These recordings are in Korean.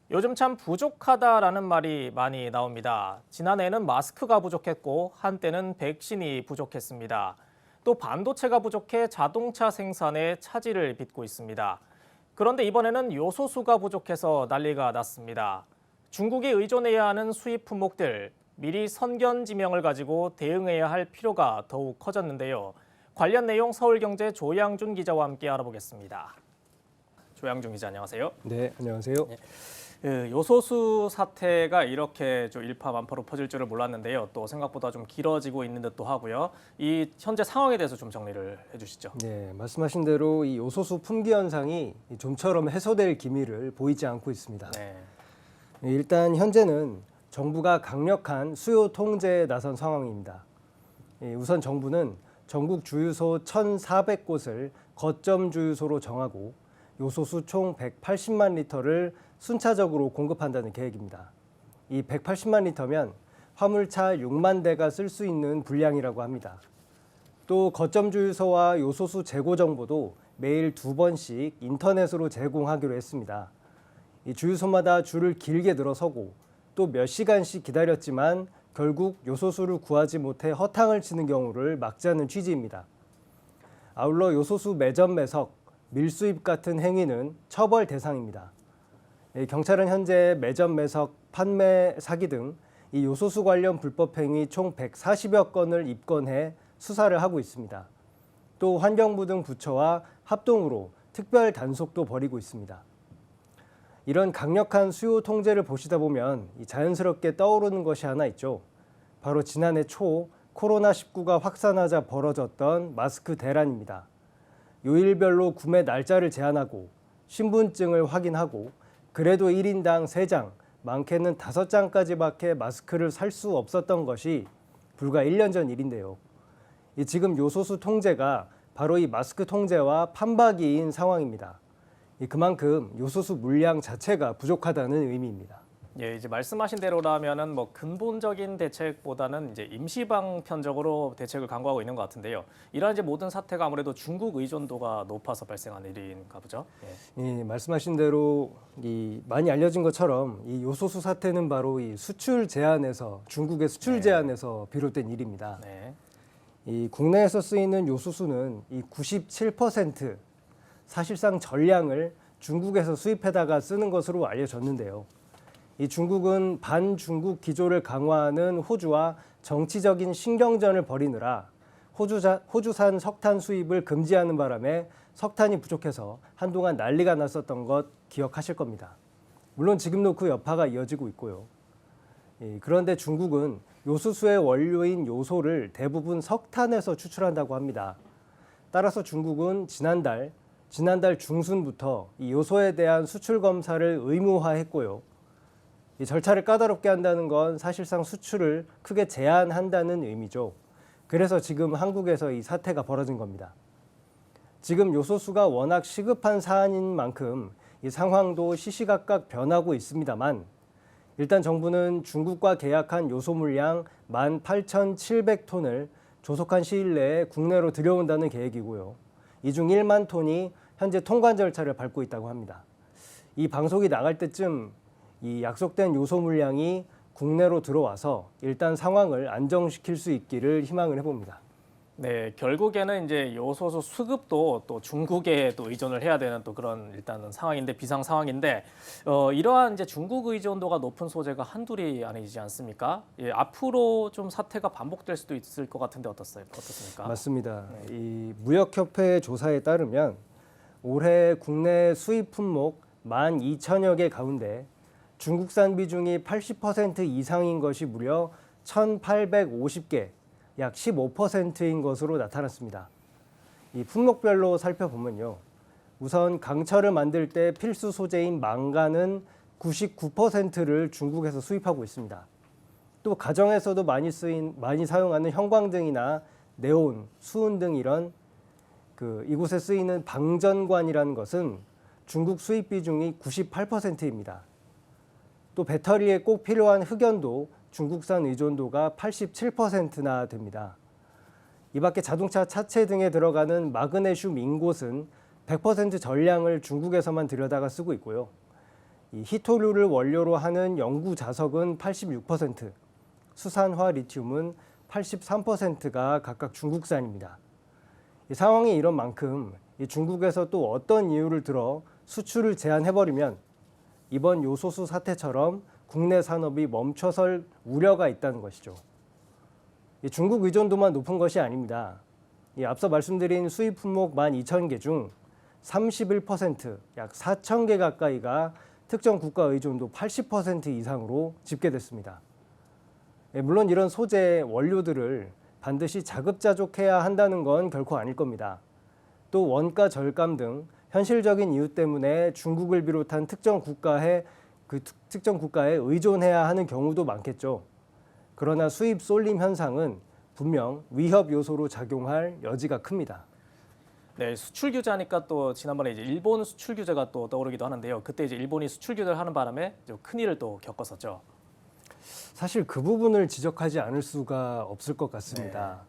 요즘 참 부족하다라는 말이 많이 나옵니다. 지난해에는 마스크가 부족했고 한때는 백신이 부족했습니다. 또 반도체가 부족해 자동차 생산에 차질을 빚고 있습니다. 그런데 이번에는 요소수가 부족해서 난리가 났습니다. 중국에 의존해야 하는 수입 품목들, 미리 선견 지명을 가지고 대응해야 할 필요가 더욱 커졌는데요. 관련 내용 서울경제 조양준 기자와 함께 알아보겠습니다. 조양준 기자, 안녕하세요. 네, 안녕하세요. 요소수 사태가 이렇게 좀 일파만파로 퍼질 줄을 몰랐는데요. 또 생각보다 좀 길어지고 있는 듯도 하고요. 이 현재 상황에 대해서 좀 정리를 해주시죠. 네, 말씀하신 대로 이 요소수 품귀 현상이 좀처럼 해소될 기미를 보이지 않고 있습니다. 네. 일단 현재는 정부가 강력한 수요 통제에 나선 상황입니다. 우선 정부는 전국 주유소 1,400곳을 거점 주유소로 정하고 요소수 총 180만 리터를 순차적으로 공급한다는 계획입니다. 이 180만 리터면 화물차 6만 대가 쓸 수 있는 분량이라고 합니다. 또 거점 주유소와 요소수 재고 정보도 매일 2번씩 인터넷으로 제공하기로 했습니다. 이 주유소마다 줄을 길게 늘어서고 또 몇 시간씩 기다렸지만 결국 요소수를 구하지 못해 허탕을 치는 경우를 막자는 취지입니다. 아울러 요소수 매점 매석, 밀수입 같은 행위는 처벌 대상입니다. 경찰은 현재 매점 매석, 판매 사기 등 이 요소수 관련 불법 행위 총 140여 건을 입건해 수사를 하고 있습니다. 또 환경부 등 부처와 합동으로 특별 단속도 벌이고 있습니다. 이런 강력한 수요 통제를 보시다 보면 자연스럽게 떠오르는 것이 하나 있죠. 바로 지난해 초 코로나19가 확산하자 벌어졌던 마스크 대란입니다. 요일별로 구매 날짜를 제한하고 신분증을 확인하고 그래도 1인당 3장, 많게는 5장까지밖에 마스크를 살 수 없었던 것이 불과 1년 전 일인데요. 지금 요소수 통제가 바로 이 마스크 통제와 판박이인 상황입니다. 그만큼 요소수 물량 자체가 부족하다는 의미입니다. 예, 이제 말씀하신 대로라면은 뭐 근본적인 대책보다는 이제 임시방편적으로 대책을 강구하고 있는 것 같은데요. 이런 이제 모든 사태가 아무래도 중국 의존도가 높아서 발생한 일인가 보죠. 예. 말씀하신 대로 많이 알려진 것처럼 이 요소수 사태는 바로 이 수출 제한에서 중국의 수출 제한에서 비롯된 일입니다. 네. 이 국내에서 쓰이는 요소수는 이 97% 사실상 전량을 중국에서 수입해다가 쓰는 것으로 알려졌는데요. 이 중국은 반중국 기조를 강화하는 호주와 정치적인 신경전을 벌이느라 호주산 석탄 수입을 금지하는 바람에 석탄이 부족해서 한동안 난리가 났었던 것 기억하실 겁니다. 물론 지금도 그 여파가 이어지고 있고요. 그런데 중국은 요소수의 원료인 요소를 대부분 석탄에서 추출한다고 합니다. 따라서 중국은 지난달 중순부터 이 요소에 대한 수출 검사를 의무화했고요. 이 절차를 까다롭게 한다는 건 사실상 수출을 크게 제한한다는 의미죠. 그래서 지금 한국에서 이 사태가 벌어진 겁니다. 지금 요소수가 워낙 시급한 사안인 만큼 이 상황도 시시각각 변하고 있습니다만 일단 정부는 중국과 계약한 요소 물량 18,700톤을 조속한 시일 내에 국내로 들여온다는 계획이고요. 이 중 1만 톤이 현재 통관 절차를 밟고 있다고 합니다. 이 방송이 나갈 때쯤 이 약속된 요소 물량이 국내로 들어와서 일단 상황을 안정시킬 수 있기를 희망을 해봅니다. 네, 결국에는 이제 요소수 수급도 또 중국에 또 의존을 해야 되는 또 그런 일단은 상황인데 비상 상황인데 이러한 이제 중국 의존도가 높은 소재가 한둘이 아니지 않습니까? 예, 앞으로 좀 사태가 반복될 수도 있을 것 같은데 어떻습니까? 맞습니다. 이 무역협회 조사에 따르면 올해 국내 수입 품목 12,000여 개 가운데 중국산 비중이 80% 이상인 것이 무려 1,850개, 약 15%인 것으로 나타났습니다. 이 품목별로 살펴보면요. 우선 강철을 만들 때 필수 소재인 망간은 99%를 중국에서 수입하고 있습니다. 또 가정에서도 많이 사용하는 형광등이나 네온, 수은 등 이런 이곳에 쓰이는 방전관이라는 것은 중국 수입 비중이 98%입니다. 또 배터리에 꼭 필요한 흑연도 중국산 의존도가 87%나 됩니다. 이 밖에 자동차 차체 등에 들어가는 마그네슘 인곳은 100% 전량을 중국에서만 들여다가 쓰고 있고요. 이 히토류를 원료로 하는 영구 자석은 86%, 수산화 리튬은 83%가 각각 중국산입니다. 이 상황이 이런 만큼 이 중국에서 또 어떤 이유를 들어 수출을 제한해버리면 이번 요소수 사태처럼 국내 산업이 멈춰설 우려가 있다는 것이죠. 이 중국 의존도만 높은 것이 아닙니다. 이 앞서 말씀드린 수입 품목 12,000개 중 31%, 약 4,000개 가까이가 특정 국가 의존도 80% 이상으로 집계됐습니다. 물론 이런 소재 원료들을 반드시 자급자족해야 한다는 건 결코 아닐 겁니다. 또 원가 절감 등 현실적인 이유 때문에 중국을 비롯한 특정 국가에 의존해야 하는 경우도 많겠죠. 그러나 수입 쏠림 현상은 분명 위협 요소로 작용할 여지가 큽니다. 네, 수출 규제하니까 또 지난번에 이제 일본 수출 규제가 또 떠오르기도 하는데요. 그때 이제 일본이 수출 규제를 하는 바람에 좀 큰일을 또 겪었었죠. 사실 그 부분을 지적하지 않을 수가 없을 것 같습니다.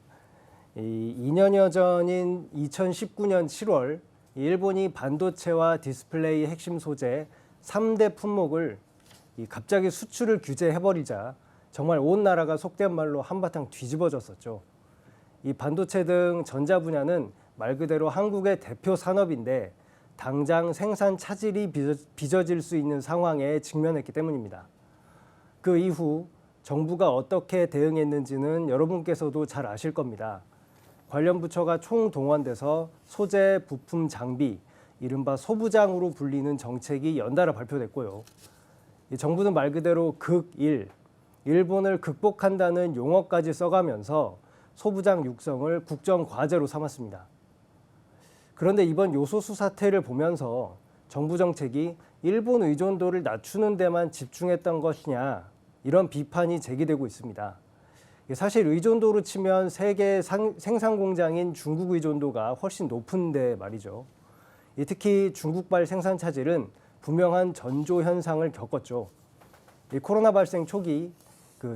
이 2년여 전인 2019년 7월 일본이 반도체와 디스플레이 핵심 소재 3대 품목을 갑자기 수출을 규제해버리자 정말 온 나라가 속된 말로 한바탕 뒤집어졌었죠. 이 반도체 등 전자 분야는 말 그대로 한국의 대표 산업인데 당장 생산 차질이 빚어질 수 있는 상황에 직면했기 때문입니다. 그 이후 정부가 어떻게 대응했는지는 여러분께서도 잘 아실 겁니다. 관련 부처가 총동원돼서 소재, 부품, 장비, 이른바 소부장으로 불리는 정책이 연달아 발표됐고요. 정부는 말 그대로 극일, 일본을 극복한다는 용어까지 써가면서 소부장 육성을 국정과제로 삼았습니다. 그런데 이번 요소수 사태를 보면서 정부 정책이 일본 의존도를 낮추는 데만 집중했던 것이냐, 이런 비판이 제기되고 있습니다. 사실 의존도로 치면 세계 생산 공장인 중국 의존도가 훨씬 높은데 말이죠. 특히 중국발 생산 차질은 분명한 전조 현상을 겪었죠. 코로나 발생 초기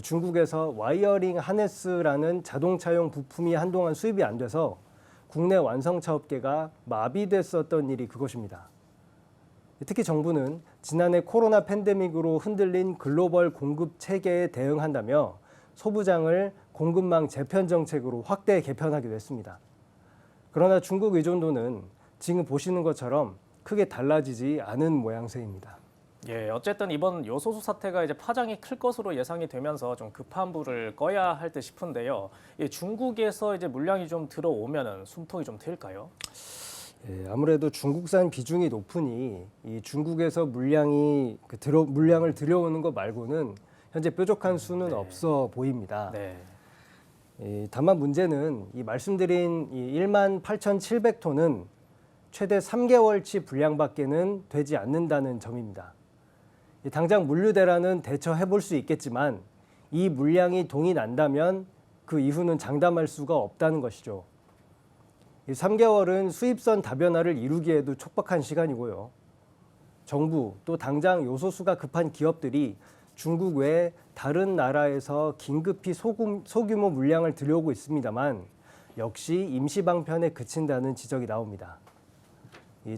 중국에서 와이어링 하네스라는 자동차용 부품이 한동안 수입이 안 돼서 국내 완성차 업계가 마비됐었던 일이 그것입니다. 특히 정부는 지난해 코로나 팬데믹으로 흔들린 글로벌 공급 체계에 대응한다며 소부장을 공급망 재편 정책으로 확대 개편하기도 했습니다. 그러나 중국 의존도는 지금 보시는 것처럼 크게 달라지지 않은 모양새입니다. 예, 어쨌든 이번 요소수 사태가 이제 파장이 클 것으로 예상이 되면서 좀 급한 불을 꺼야 할 듯 싶은데요. 중국에서 이제 물량이 좀 들어오면은 숨통이 좀 트일까요? 예, 아무래도 중국산 비중이 높으니 이 중국에서 물량을 들여오는 것 말고는 현재 뾰족한 수는 없어 보입니다. 네. 다만 문제는 이 말씀드린 이 18,700톤은 최대 3개월치 분량밖에는 되지 않는다는 점입니다. 당장 물류대란은 대처해 볼 수 있겠지만 이 물량이 동이 난다면 그 이후는 장담할 수가 없다는 것이죠. 3개월은 수입선 다변화를 이루기에도 촉박한 시간이고요. 정부 또 당장 요소수가 급한 기업들이 중국 외 다른 나라에서 긴급히 소규모 물량을 들여오고 있습니다만 역시 임시방편에 그친다는 지적이 나옵니다.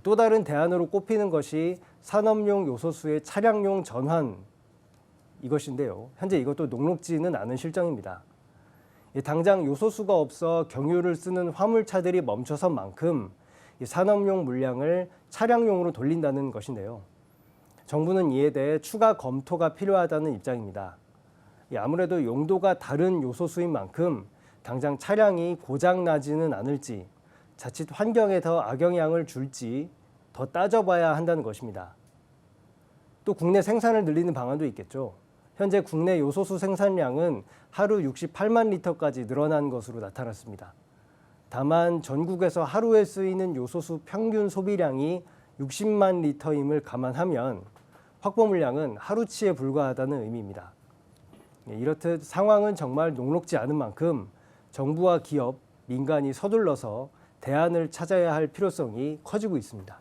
또 다른 대안으로 꼽히는 것이 산업용 요소수의 차량용 전환 이것인데요. 현재 이것도 녹록지는 않은 실정입니다. 당장 요소수가 없어 경유를 쓰는 화물차들이 멈춰선 만큼 산업용 물량을 차량용으로 돌린다는 것인데요. 정부는 이에 대해 추가 검토가 필요하다는 입장입니다. 아무래도 용도가 다른 요소수인 만큼 당장 차량이 고장나지는 않을지 자칫 환경에 더 악영향을 줄지 더 따져봐야 한다는 것입니다. 또 국내 생산을 늘리는 방안도 있겠죠. 현재 국내 요소수 생산량은 하루 68만 리터까지 늘어난 것으로 나타났습니다. 다만 전국에서 하루에 쓰이는 요소수 평균 소비량이 60만 리터임을 감안하면 확보 물량은 하루치에 불과하다는 의미입니다. 이렇듯 상황은 정말 녹록지 않은 만큼 정부와 기업, 민간이 서둘러서 대안을 찾아야 할 필요성이 커지고 있습니다.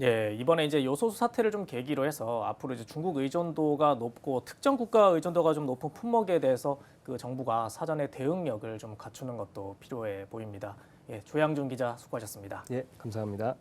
예, 이번에 이제 요소수 사태를 좀 계기로 해서 앞으로 이제 중국 의존도가 높고 특정 국가 의존도가 좀 높은 품목에 대해서 그 정부가 사전에 대응력을 좀 갖추는 것도 필요해 보입니다. 예, 조양준 기자 수고하셨습니다. 예, 감사합니다.